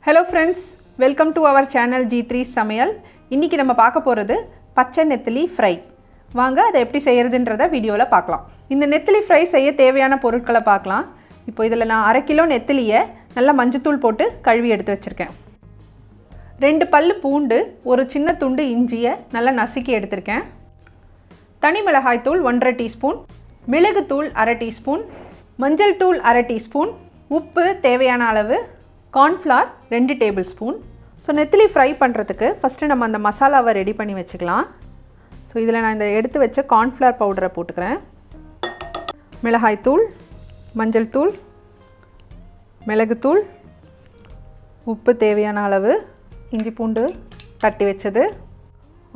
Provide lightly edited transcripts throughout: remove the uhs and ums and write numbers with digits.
Hello friends, welcome to our channel G3 சமையல். இன்னைக்கு நம்ம பார்க்க போறது பச்சை நெத்திலி ஃப்ரை. வாங்க அதை எப்படி செய்யறதுன்றத வீடியோல பார்க்கலாம். இந்த நெத்திலி ஃப்ரை செய்ய தேவையான பொருட்களை பார்க்கலாம். இப்போ இதில் நான் 1/2 கிலோ நெத்திலியை நல்லா மஞ்சத்தூள் போட்டு கழுவி எடுத்து வச்சிருக்கேன். 2 பல்லு பூண்டு, ஒரு சின்ன துண்டு இஞ்சியை நல்லா நசுக்கி எடுத்திருக்கேன். தனி மிளகாய் தூள் 1/2 டீஸ்பூன், மிளகு தூள் 1/2 டீஸ்பூன், மஞ்சள் தூள் 1/2 டீஸ்பூன், உப்பு தேவையான அளவு, கார்ன்ஃப்ளவர் 2 டேபிள் ஸ்பூன். ஸோ நெத்திலி ஃப்ரை பண்ணுறதுக்கு ஃபஸ்ட்டு நம்ம அந்த மசாலாவை ரெடி பண்ணி வச்சுக்கலாம். ஸோ இதில் நான் இந்த எடுத்து வச்ச கார்ன்ஃப்ளவர் பவுடரை போட்டுக்கிறேன். மிளகாய்த்தூள், மஞ்சள் தூள், மிளகுத்தூள், உப்பு தேவையான அளவு, இஞ்சி பூண்டு தட்டி வச்சது,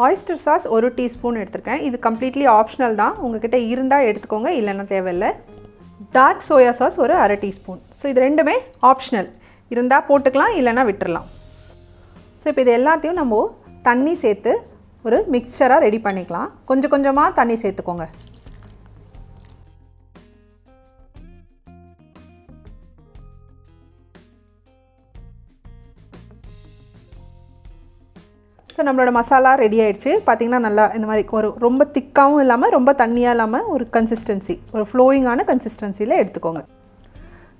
ஆயிஸ்டர் சாஸ் 1 டீஸ்பூன் எடுத்திருக்கேன். இது கம்ப்ளீட்லி ஆப்ஷனல் தான், உங்கள்கிட்ட இருந்தால் எடுத்துக்கோங்க, இல்லைன்னா தேவையில்லை. டார்க் சோயா சாஸ் ஒரு 1/2 டீஸ்பூன். ஸோ இது ரெண்டுமே ஆப்ஷனல், இருந்தால் போட்டுக்கலாம், இல்லைன்னா விட்டுடலாம். ஸோ இப்போ இது எல்லாத்தையும் நம்ம தண்ணி சேர்த்து ஒரு மிக்சராக ரெடி பண்ணிக்கலாம். கொஞ்சம் கொஞ்சமாக தண்ணி சேர்த்துக்கோங்க. ஸோ நம்மளோட மசாலா ரெடி ஆகிடுச்சு. பார்த்திங்கன்னா நல்லா இந்த மாதிரி ஒரு ரொம்ப திக்காகவும் இல்லாமல் ரொம்ப தண்ணியாக இல்லாமல் ஒரு கன்சிஸ்டன்சி, ஒரு ஃப்ளோயிங்கான கன்சிஸ்டன்சியில் எடுத்துக்கோங்க.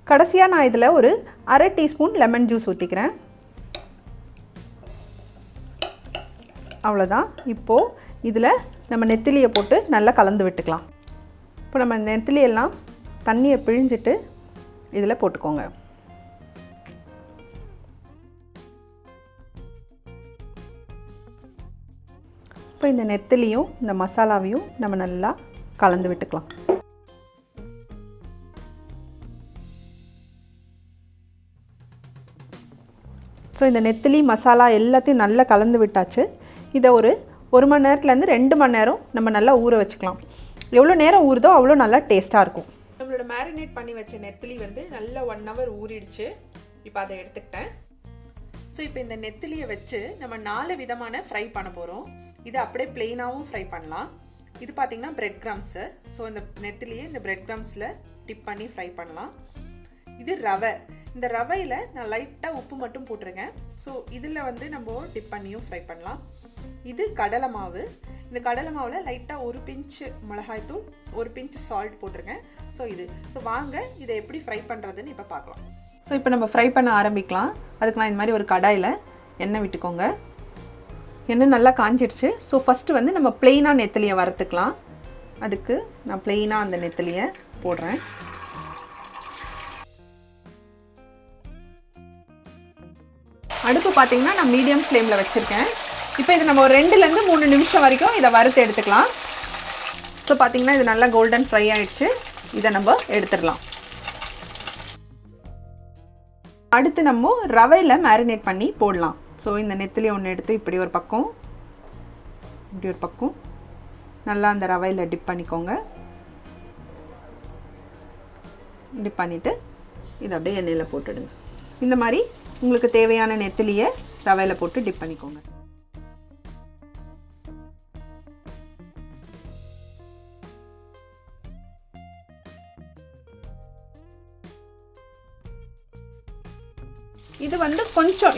கடைசியாக நான் இதில் ஒரு 1/2 டீஸ்பூன் லெமன் ஜூஸ் ஊற்றிக்கிறேன். அவ்வளோதான். இப்போது இதில் நம்ம நெத்திலியை போட்டு நல்லா கலந்து விட்டுக்கலாம். இப்போ நம்ம நெத்திலியெல்லாம் தண்ணியை பிழிஞ்சிட்டு இதில் போட்டுக்கோங்க. இப்போ இந்த நெத்திலியும் இந்த மசாலாவையும் நம்ம நல்லா கலந்து விட்டுக்கலாம். ஸோ இந்த நெத்திலி மசாலா எல்லாத்தையும் நல்லா கலந்து விட்டாச்சு. இதை ஒரு 1 மணி நேரத்துலேருந்து 2 மணி நேரம் நம்ம நல்லா ஊற வச்சுக்கலாம். எவ்வளோ நேரம் ஊறுதோ அவ்வளோ நல்லா டேஸ்ட்டாக இருக்கும். நம்மளோட மேரினேட் பண்ணி வச்ச நெத்திலி நல்லா 1 ஹவர் ஊறிடுச்சு. இப்போ அதை எடுத்துக்கிட்டேன். ஸோ இப்போ இந்த நெத்திலியை வச்சு நம்ம 4 விதமான ஃப்ரை பண்ண போகிறோம். இது அப்படியே பிளெயினாகவும் ஃப்ரை பண்ணலாம். இது பார்த்திங்கன்னா பிரெட் கிரம்ஸு. ஸோ இந்த நெத்திலியை இந்த பிரெட் கிரம்ஸில் டிப் பண்ணி ஃப்ரை பண்ணலாம். இது ரவை. இந்த ரவையில் நான் லைட்டாக உப்பு மட்டும் போட்டிருக்கேன். ஸோ இதில் நம்ம டிப் பண்ணியும் ஃப்ரை பண்ணலாம். இது கடலை மாவு. இந்த கடலை மாவில் லைட்டாக 1 பிஞ்சு மிளகாய்த்தூள், 1 பிஞ்சு சால்ட் போட்டிருக்கேன். ஸோ வாங்க இதை எப்படி ஃப்ரை பண்ணுறதுன்னு இப்போ பார்க்கலாம். ஸோ இப்போ நம்ம ஃப்ரை பண்ண ஆரம்பிக்கலாம். அதுக்கு நான் இந்த மாதிரி ஒரு கடாயில் எண்ணெய் விட்டுக்கோங்க. எண்ணெய் நல்லா காஞ்சிடுச்சு. ஸோ ஃபஸ்ட்டு நம்ம பிளெயினாக நெத்திலியை வறுத்துக்கலாம். அதுக்கு நான் பிளெயினாக அந்த நெத்திலியை போடுறேன். அடுப்பு பார்த்திங்கன்னா நான் மீடியம் ஃப்ளேமில் வச்சுருக்கேன். இப்போ இது நம்ம ஒரு 2லேருந்து 3 நிமிஷம் வரைக்கும் இதை வறுத்து எடுத்துக்கலாம். ஸோ பார்த்திங்கன்னா இது நல்லா கோல்டன் ஃப்ரை ஆகிடுச்சு. இதை நம்ம எடுத்துடலாம். அடுத்து நம்ம ரவையில் மேரினேட் பண்ணி போடலாம். ஸோ இந்த நெத்திலி ஒன்று எடுத்து இப்படி ஒரு பக்கம், இப்படி ஒரு பக்கம் நல்லா அந்த ரவையில் டிப் பண்ணிக்கோங்க. டிப் பண்ணிவிட்டு இதை அப்படியே எண்ணெயில் போட்டுடுங்க. இந்த மாதிரி உங்களுக்கு தேவையான நெத்திலியை ரவையில் போட்டு டிப் பண்ணிக்கோங்க. இது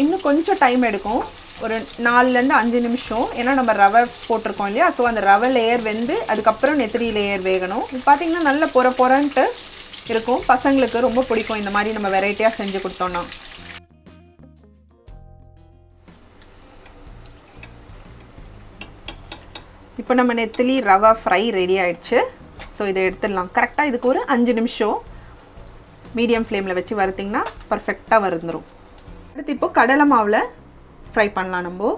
இன்னும் கொஞ்சம் டைம் எடுக்கும். ஒரு 4லேருந்து 5 நிமிஷம். ஏன்னா நம்ம ரவை போட்டிருக்கோம் இல்லையா. ஸோ அந்த ரவை லேயர் வெந்து அதுக்கப்புறம் நெத்திலி லேயர் வேகணும். பார்த்திங்கன்னா நல்ல பொறன்ட்டு இருக்கும். பசங்களுக்கு ரொம்ப பிடிக்கும் இந்த மாதிரி நம்ம வெரைட்டியாக செஞ்சு கொடுத்தோன்னா. இப்போ நம்ம நெத்திலி ரவா ஃப்ரை ரெடி ஆகிடுச்சு. ஸோ இதை எடுத்துடலாம். கரெக்டாக இதுக்கு ஒரு 5 நிமிஷம் மீடியம் ஃப்ளேமில் வச்சு வறுத்திங்கன்னா பர்ஃபெக்டாக வந்துடும். அடுத்து இப்போ கடலை மாவில் ஃப்ரை பண்ணலாம். நம்ம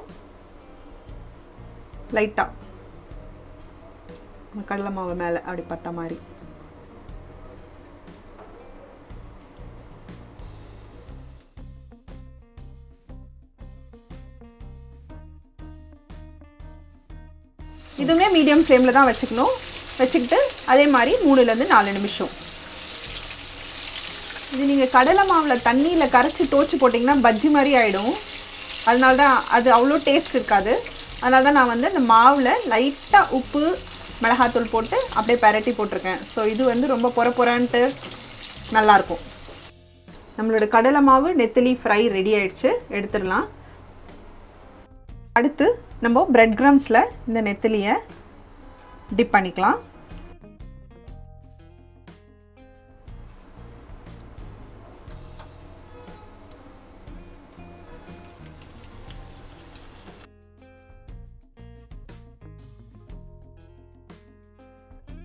லைட்டாக கடலை மாவு மேலே அப்படி பட்ட மாதிரி. இதுவுமே மீடியம் ஃப்ளேமில் தான் வச்சுக்கணும். வச்சுக்கிட்டு அதே மாதிரி 3லேருந்து 4 நிமிஷம். இது நீங்கள் கடலை மாவில் தண்ணியில் கரைச்சி தோச்சு போட்டிங்கன்னா பஜ்ஜி மாதிரி ஆகிடும். அதனால தான் அது அவ்வளோ டேஸ்ட் இருக்காது. அதனால தான் நான் இந்த மாவில் லைட்டாக உப்பு, மிளகாத்தூள் போட்டு அப்படியே பரட்டி போட்டிருக்கேன். ஸோ இது ரொம்ப பொறன்ட்டு நல்லாயிருக்கும். நம்மளோட கடலை மாவு நெத்திலி ஃப்ரை ரெடி ஆயிடுச்சு, எடுத்துடலாம். அடுத்து நம்ம பிரெட் கிரம்ஸில் இந்த நெத்திலியை டிப் பண்ணிக்கலாம்.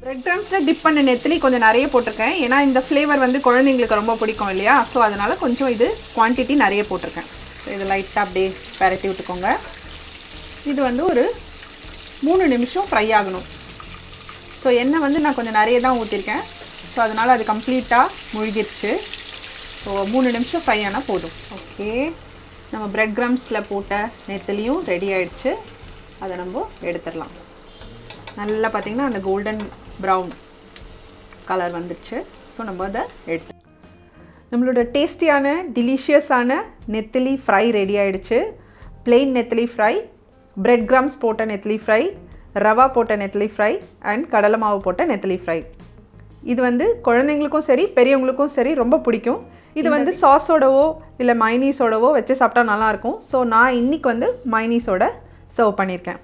பிரெட் கிரம்ஸில் டிப் பண்ண நெத்திலி கொஞ்சம் நிறைய போட்டிருக்கேன். ஏன்னா இந்த ஃப்ளேவர் வந்து குழந்தைங்களுக்கு ரொம்ப பிடிக்கும் இல்லையா, ஸோ அதனால் கொஞ்சம் இது குவான்டிட்டி நிறைய போட்டிருக்கேன். ஸோ இது லைட்டாக அப்படியே பரட்டி விட்டுக்கோங்க. இது வந்து ஒரு 3 நிமிஷம் ஃப்ரை ஆகணும். ஸோ எண்ணெய் வந்து நான் கொஞ்சம் நிறைய தான் ஊற்றிருக்கேன், ஸோ அதனால் அது கம்ப்ளீட்டாக முழுகிடுச்சு. ஸோ 3 நிமிஷம் ஃப்ரை ஆனால் போதும். ஓகே, நம்ம பிரெட் கிரம்ஸில் போட்ட நெத்திலியும் ரெடி ஆகிடுச்சு. அதை நம்ம எடுத்துடலாம். நல்லா பார்த்திங்கன்னா அந்த கோல்டன் ப்ரௌன் கலர் வந்துடுச்சு. ஸோ நம்ம அதை எடுத்து நம்மளோட டேஸ்டியான டிலிஷியஸான நெத்திலி ஃப்ரை ரெடி ஆகிடுச்சு. பிளெயின் நெத்திலி ஃப்ரை, பிரெட் கிரம்ஸ் போட்ட நெத்திலி ஃப்ரை, ரவா போட்ட நெத்திலி ஃப்ரை அண்ட் கடலை மாவு போட்ட நெத்திலி ஃப்ரை. இது வந்து குழந்தைங்களுக்கும் சரி பெரியவங்களுக்கும் சரி ரொம்ப பிடிக்கும். இது வந்து சாஸோடவோ இல்லை மைனீஸோடவோ வச்சு சாப்பிட்டா நல்லாயிருக்கும். ஸோ நான் இன்றைக்கி வந்து மைனீஸோட சர்வ் பண்ணியிருக்கேன்.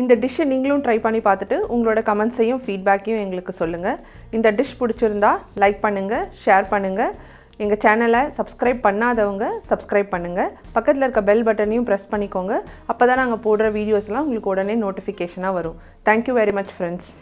இந்த டிஷ்ஷை நீங்களும் ட்ரை பண்ணி பார்த்துட்டு உங்களோட கமெண்ட்ஸையும் ஃபீட்பேக்கையும் எங்களுக்கு சொல்லுங்கள். இந்த டிஷ் பிடிச்சிருந்தா லைக் பண்ணுங்கள், ஷேர் பண்ணுங்கள். எங்கள் சேனலை சப்ஸ்கிரைப் பண்ணாதவங்க சப்ஸ்கிரைப் பண்ணுங்கள். பக்கத்தில் இருக்க பெல் பட்டனையும் ப்ரெஸ் பண்ணிக்கோங்க. அப்போ தான் நாங்கள் போடுற வீடியோஸ்லாம் உங்களுக்கு உடனே நோட்டிஃபிகேஷனாக வரும். Thank you very much friends.